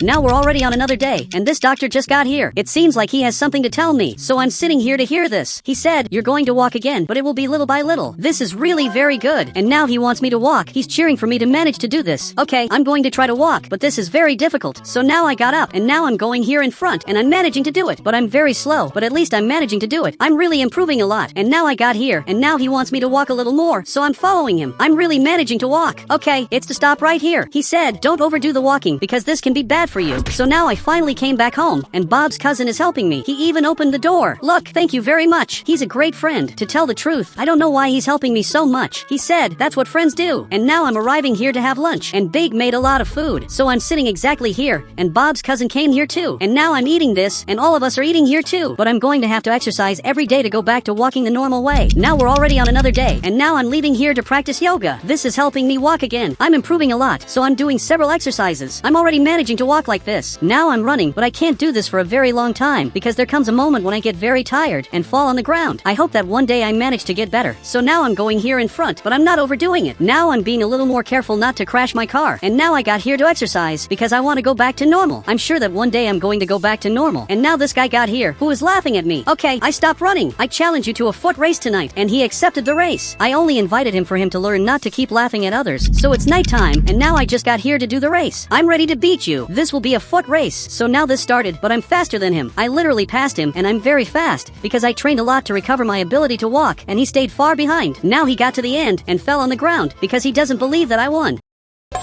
Now we're already on another day, and this doctor just got here. It seems like he has something to tell me, so I'm sitting here to hear this. He said, you're going to walk again, but it will be little by little. This is really very good, and now he wants me to walk. He's cheering for me to manage to do this. Okay, I'm going to try to walk, but this is very difficult. So now I got up, and now I'm going here in front, and I'm managing to do it. But I'm very slow, but at least I'm managing to do it. I'm really improving a lot, and now I got here, and now he wants me to walk a little more, so I'm following him. I'm really managing to walk. Okay, it's to stop right here. He said, don't overdo the walking, because this can be bad for you. So now I finally came back home, and Bob's cousin is helping me. He even opened the door. Look, thank you very much. He's a great friend. To tell the truth, I don't know why he's helping me so much. He said, that's what friends do. And now I'm arriving here to have lunch, and Big made a lot of food. So I'm sitting exactly here, and Bob's cousin came here too. And now I'm eating this, and all of us are eating here too. But I'm going to have to exercise every day to go back to walking the normal way. Now we're already on another day, and now I'm leaving here to practice yoga. This is helping me walk again. I'm improving a lot, so I'm doing several exercises. I'm already managing to walk like this. Now I'm running, but I can't do this for a very long time because there comes a moment when I get very tired and fall on the ground. I hope that one day I manage to get better. So now I'm going here in front, but I'm not overdoing it. Now I'm being a little more careful not to crash my car. And now I got here to exercise because I want to go back to normal. I'm sure that one day I'm going to go back to normal. And now this guy got here who is laughing at me. Okay, I stopped running. I challenge you to a foot race tonight, and he accepted the race. I only invited him for him to learn not to keep laughing at others. So it's nighttime, and now I just got here to do the race. I'm ready to beat you. This will be a foot race. So now this started, but I'm faster than him. I literally passed him, and I'm very fast because I trained a lot to recover my ability to walk, and he stayed far behind. Now he got to the end and fell on the ground because he doesn't believe that I won.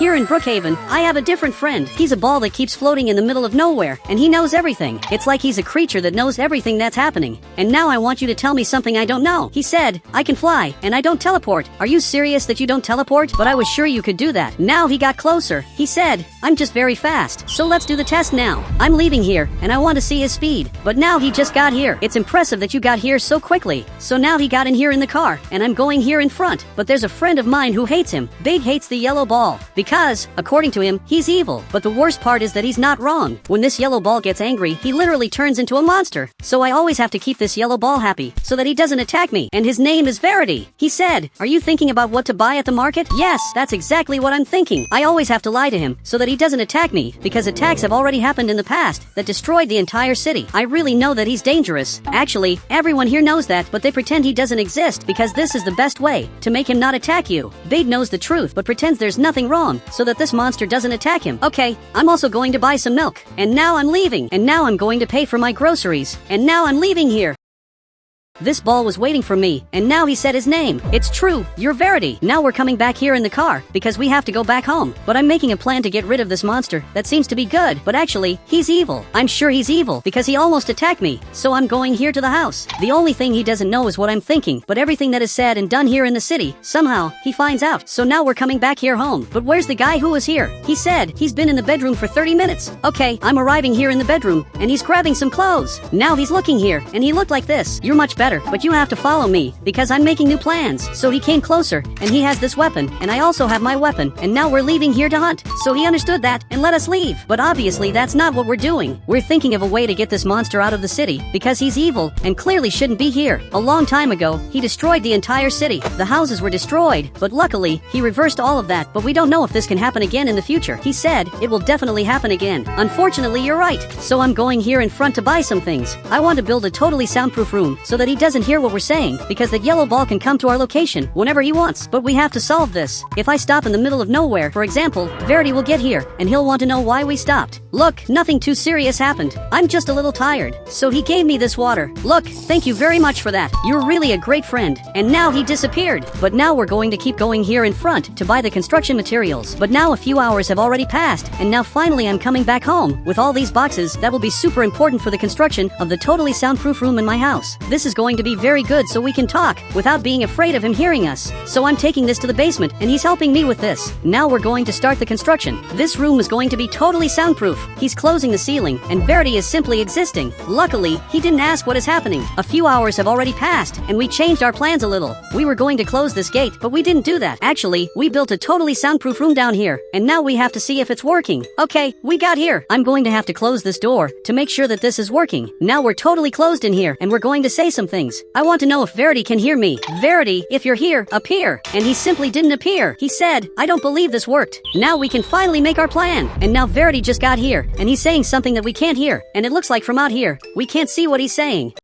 Here in Brookhaven, I have a different friend. He's a ball that keeps floating in the middle of nowhere, and he knows everything. It's like he's a creature that knows everything that's happening. And now I want you to tell me something I don't know. He said, I can fly, and I don't teleport. Are you serious that you don't teleport? But I was sure you could do that. Now he got closer. He said, I'm just very fast. So let's do the test now. I'm leaving here, and I want to see his speed. But now he just got here. It's impressive that you got here so quickly. So now he got in here in the car, and I'm going here in front. But there's a friend of mine who hates him. Big hates the yellow ball. Because, according to him, he's evil. But the worst part is that he's not wrong. When this yellow ball gets angry, he literally turns into a monster. So I always have to keep this yellow ball happy, so that he doesn't attack me. And his name is Verity. He said, are you thinking about what to buy at the market? Yes, that's exactly what I'm thinking. I always have to lie to him, so that he doesn't attack me, because attacks have already happened in the past that destroyed the entire city. I really know that he's dangerous. Actually, everyone here knows that, but they pretend he doesn't exist, because this is the best way to make him not attack you. Bade knows the truth, but pretends there's nothing wrong, so that this monster doesn't attack him. Okay, I'm also going to buy some milk. And now I'm leaving. And now I'm going to pay for my groceries. And now I'm leaving here. This ball was waiting for me, and now he said his name. It's true, you're Verity. Now we're coming back here in the car, because we have to go back home. But I'm making a plan to get rid of this monster that seems to be good, but actually, he's evil. I'm sure he's evil, because he almost attacked me, so I'm going here to the house. The only thing he doesn't know is what I'm thinking, but everything that is said and done here in the city, somehow, he finds out. So now we're coming back here home. But where's the guy who was here? He said he's been in the bedroom for 30 minutes. Okay, I'm arriving here in the bedroom, and he's grabbing some clothes. Now he's looking here, and he looked like this. You're much better, but you have to follow me, because I'm making new plans. So he came closer, and he has this weapon, and I also have my weapon, and now we're leaving here to hunt. So he understood that, and let us leave. But obviously that's not what we're doing. We're thinking of a way to get this monster out of the city, because he's evil, and clearly shouldn't be here. A long time ago, he destroyed the entire city. The houses were destroyed, but luckily, he reversed all of that. But we don't know if this can happen again in the future. He said, it will definitely happen again. Unfortunately, you're right. So I'm going here in front to buy some things. I want to build a totally soundproof room, so that he doesn't hear what we're saying, because that yellow ball can come to our location whenever he wants. But we have to solve this. If I stop in the middle of nowhere, for example, Verity will get here, and he'll want to know why we stopped. Look, nothing too serious happened. I'm just a little tired. So he gave me this water. Look, thank you very much for that. You're really a great friend. And now he disappeared. But now we're going to keep going here in front to buy the construction materials. But now a few hours have already passed, and now finally I'm coming back home with all these boxes that will be super important for the construction of the totally soundproof room in my house. This is going to be very good so we can talk without being afraid of him hearing us. So I'm taking this to the basement, and he's helping me with this. Now we're going to start the construction. This room is going to be totally soundproof. He's closing the ceiling, and Verity is simply existing. Luckily, he didn't ask what is happening. A few hours have already passed, and we changed our plans a little. We were going to close this gate, but we didn't do that. Actually, we built a totally soundproof room down here, and now we have to see if it's working. Okay, we got here. I'm going to have to close this door to make sure that this is working. Now we're totally closed in here, and we're going to say some things. I want to know if Verity can hear me. Verity, if you're here, appear. And he simply didn't appear. He said, I don't believe this worked. Now we can finally make our plan. And now Verity just got here, and he's saying something that we can't hear. And it looks like from out here, we can't see what he's saying.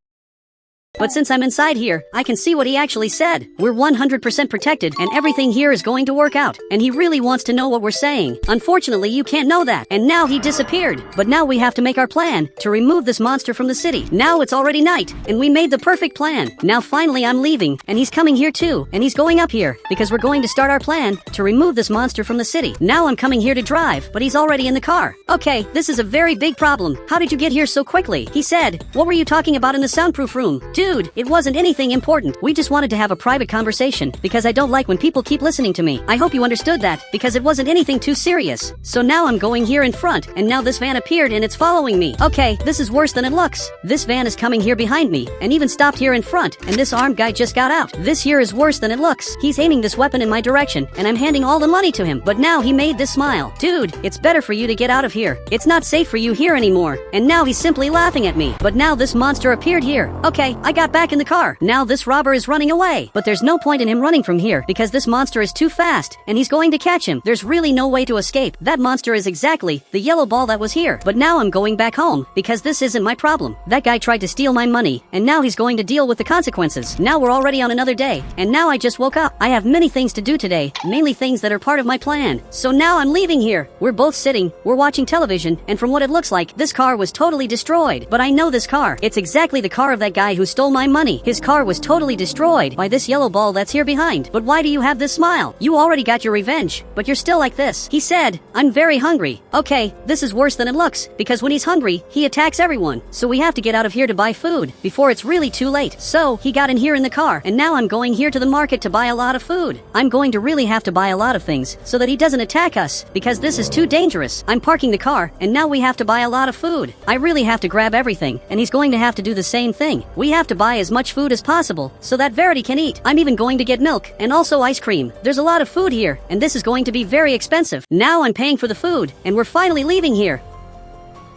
But since I'm inside here, I can see what he actually said. We're 100% protected, and everything here is going to work out. And he really wants to know what we're saying. Unfortunately, you can't know that. And now he disappeared. But now we have to make our plan to remove this monster from the city. Now it's already night, and we made the perfect plan. Now finally I'm leaving, and he's coming here too. And he's going up here, because we're going to start our plan to remove this monster from the city. Now I'm coming here to drive, but he's already in the car. Okay, this is a very big problem. How did you get here so quickly? He said, what were you talking about in the soundproof room? Dude, it wasn't anything important. We just wanted to have a private conversation, because I don't like when people keep listening to me. I hope you understood that, because it wasn't anything too serious. So now I'm going here in front, and now this van appeared and it's following me. Okay, this is worse than it looks. This van is coming here behind me, and even stopped here in front, and this armed guy just got out. This here is worse than it looks. He's aiming this weapon in my direction, and I'm handing all the money to him. But now he made this smile. Dude, it's better for you to get out of here. It's not safe for you here anymore. And now he's simply laughing at me. But now this monster appeared here. Okay, I got back in the car. Now this robber is running away. But there's no point in him running from here, because this monster is too fast, and he's going to catch him. There's really no way to escape. That monster is exactly the yellow ball that was here. But now I'm going back home, because this isn't my problem. That guy tried to steal my money, and now he's going to deal with the consequences. Now we're already on another day, and now I just woke up. I have many things to do today, mainly things that are part of my plan. So now I'm leaving here. We're both sitting, we're watching television, and from what it looks like, this car was totally destroyed. But I know this car. It's exactly the car of that guy who stole my money. His car was totally destroyed by this yellow ball that's here behind. But why do you have this smile? You already got your revenge, but you're still like this. He said, I'm very hungry. Okay, this is worse than it looks, because when he's hungry, he attacks everyone. So we have to get out of here to buy food before it's really too late. So he got in here in the car, and now I'm going here to the market to buy a lot of food. I'm going to really have to buy a lot of things so that he doesn't attack us, because this is too dangerous. I'm parking the car, and now we have to buy a lot of food. I really have to grab everything, and he's going to have to do the same thing. We have to buy as much food as possible so that Verity can eat. I'm even going to get milk and also ice cream. There's a lot of food here, and this is going to be very expensive. Now I'm paying for the food, and we're finally leaving here.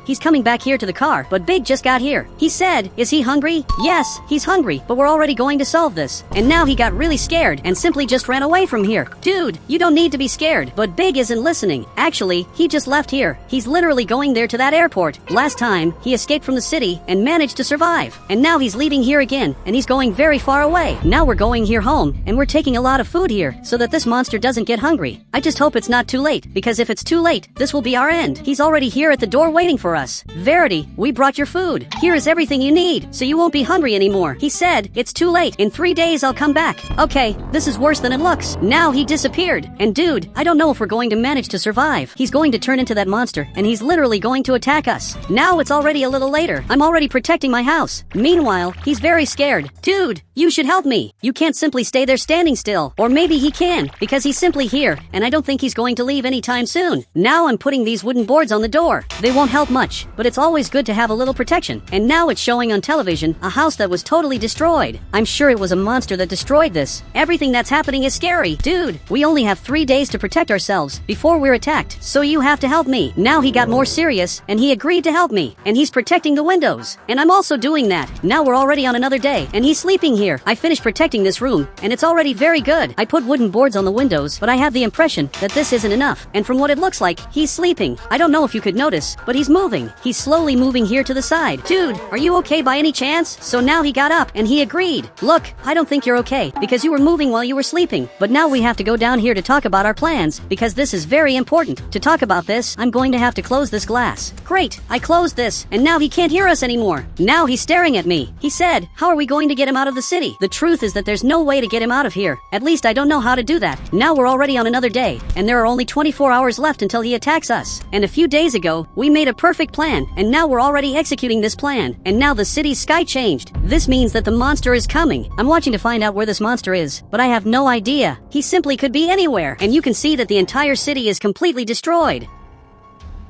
He's coming back here to the car, but Big just got here. He said, is he hungry? Yes, he's hungry, but we're already going to solve this. And now he got really scared and simply just ran away from here. Dude, you don't need to be scared, but Big isn't listening. Actually, he just left here. He's literally going there to that airport. Last time, he escaped from the city and managed to survive. And now he's leaving here again, and he's going very far away. Now we're going here home, and we're taking a lot of food here so that this monster doesn't get hungry. I just hope it's not too late, because if it's too late, this will be our end. He's already here at the door waiting for for us. Verity, we brought your food. Here is everything you need, so you won't be hungry anymore. He said, it's too late. In 3 days I'll come back. Okay, this is worse than it looks. Now he disappeared. And dude, I don't know if we're going to manage to survive. He's going to turn into that monster, and he's literally going to attack us. Now it's already a little later. I'm already protecting my house. Meanwhile, he's very scared. Dude, you should help me. You can't simply stay there standing still. Or maybe he can, because he's simply here, and I don't think he's going to leave anytime soon. Now I'm putting these wooden boards on the door. They won't help much, but it's always good to have a little protection. And now it's showing on television a house that was totally destroyed. I'm sure it was a monster that destroyed this. Everything that's happening is scary. Dude, we only have 3 days to protect ourselves before we're attacked, so you have to help me. Now he got more serious, and he agreed to help me, and he's protecting the windows. And I'm also doing that. Now we're already on another day, and he's sleeping here. I finished protecting this room, and it's already very good. I put wooden boards on the windows, but I have the impression that this isn't enough. And from what it looks like, he's sleeping. I don't know if you could notice, but he's moving. He's slowly moving here to the side. Dude, are you okay by any chance? So now he got up, and he agreed. Look, I don't think you're okay, because you were moving while you were sleeping. But now we have to go down here to talk about our plans, because this is very important. To talk about this, I'm going to have to close this glass. Great, I closed this, and now he can't hear us anymore. Now he's staring at me. He said, how are we going to get him out of the city? The truth is that there's no way to get him out of here. At least I don't know how to do that. Now we're already on another day, and there are only 24 hours left until he attacks us. And a few days ago, we made a perfect plan, and now we're already executing this plan. And now the city's sky changed. This means that the monster is coming. I'm watching to find out where this monster is, but I have no idea. He simply could be anywhere, and you can see that the entire city is completely destroyed.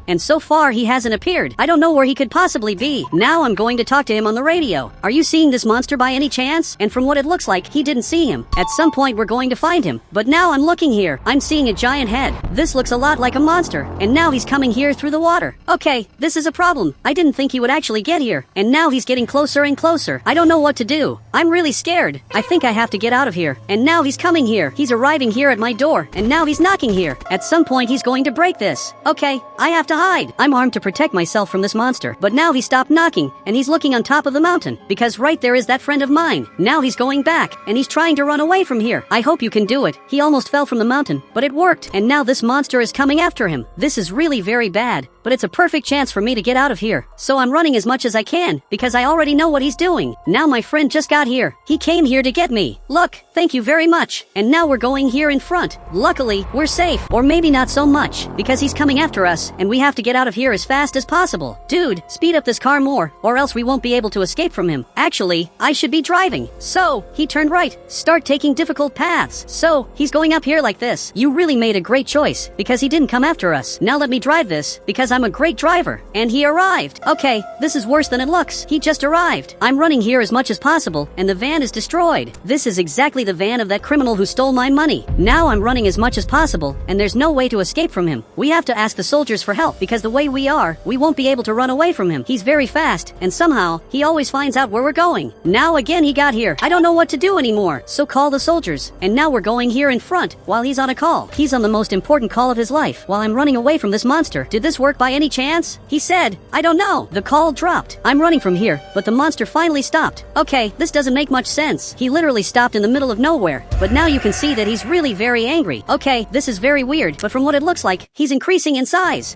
And so far he hasn't appeared. I don't know where he could possibly be. Now I'm going to talk to him on the radio. Are you seeing this monster by any chance? And from what it looks like, he didn't see him. At some point we're going to find him. But now I'm looking here. I'm seeing a giant head. This looks a lot like a monster. And now he's coming here through the water. Okay, this is a problem. I didn't think he would actually get here. And now he's getting closer and closer. I don't know what to do. I'm really scared. I think I have to get out of here. And now he's coming here. He's arriving here at my door. And now he's knocking here. At some point he's going to break this. Okay, I have to hide. I'm armed to protect myself from this monster. But now he stopped knocking, and he's looking on top of the mountain, because right there is that friend of mine. Now he's going back, and he's trying to run away from here. I hope you can do it. He almost fell from the mountain, but it worked, and now this monster is coming after him. This is really very bad, but it's a perfect chance for me to get out of here. So I'm running as much as I can, because I already know what he's doing. Now my friend just got here. He came here to get me. Look, thank you very much. And now we're going here in front. Luckily, we're safe, or maybe not so much, because he's coming after us, and we have to get out of here as fast as possible. Dude, speed up this car more, or else we won't be able to escape from him. Actually, I should be driving. So, he turned right. Start taking difficult paths. So, he's going up here like this. You really made a great choice, because he didn't come after us. Now let me drive this, because I'm a great driver. And he arrived. Okay, this is worse than it looks. He just arrived. I'm running here as much as possible, and the van is destroyed. This is exactly the van of that criminal who stole my money. Now I'm running as much as possible, and there's no way to escape from him. We have to ask the soldiers for help, because the way we are, we won't be able to run away from him. He's very fast, and somehow, he always finds out where we're going. Now again he got here. I don't know what to do anymore, so call the soldiers. And now we're going here in front, while he's on a call. He's on the most important call of his life, while I'm running away from this monster. Did this work by any chance? He said, I don't know. The call dropped. I'm running from here, but the monster finally stopped. Okay, this doesn't make much sense. He literally stopped in the middle of nowhere, but now you can see that he's really very angry. Okay, this is very weird, but from what it looks like, he's increasing in size.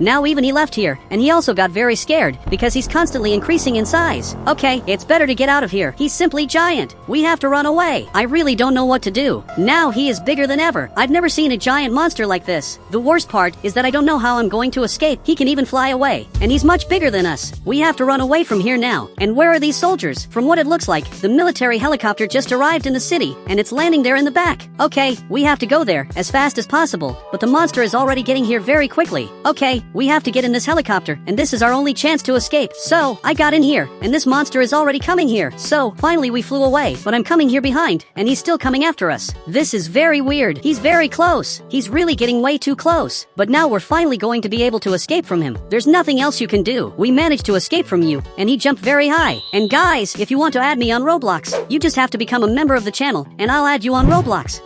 Now even he left here, and he also got very scared, because he's constantly increasing in size. Okay, it's better to get out of here. He's simply giant. We have to run away. I really don't know what to do. Now he is bigger than ever. I've never seen a giant monster like this. The worst part is that I don't know how I'm going to escape. He can even fly away, and he's much bigger than us. We have to run away from here now. And where are these soldiers? From what it looks like, the military helicopter just arrived in the city, and it's landing there in the back. Okay, we have to go there as fast as possible, but the monster is already getting here very quickly. Okay, we have to get in this helicopter, and this is our only chance to escape. So, I got in here, and this monster is already coming here. So, finally we flew away, but I'm coming here behind, and he's still coming after us. This is very weird. He's very close. He's really getting way too close. But now we're finally going to be able to escape from him. There's nothing else you can do. We managed to escape from you, and he jumped very high. And guys, if you want to add me on Roblox, you just have to become a member of the channel, and I'll add you on Roblox.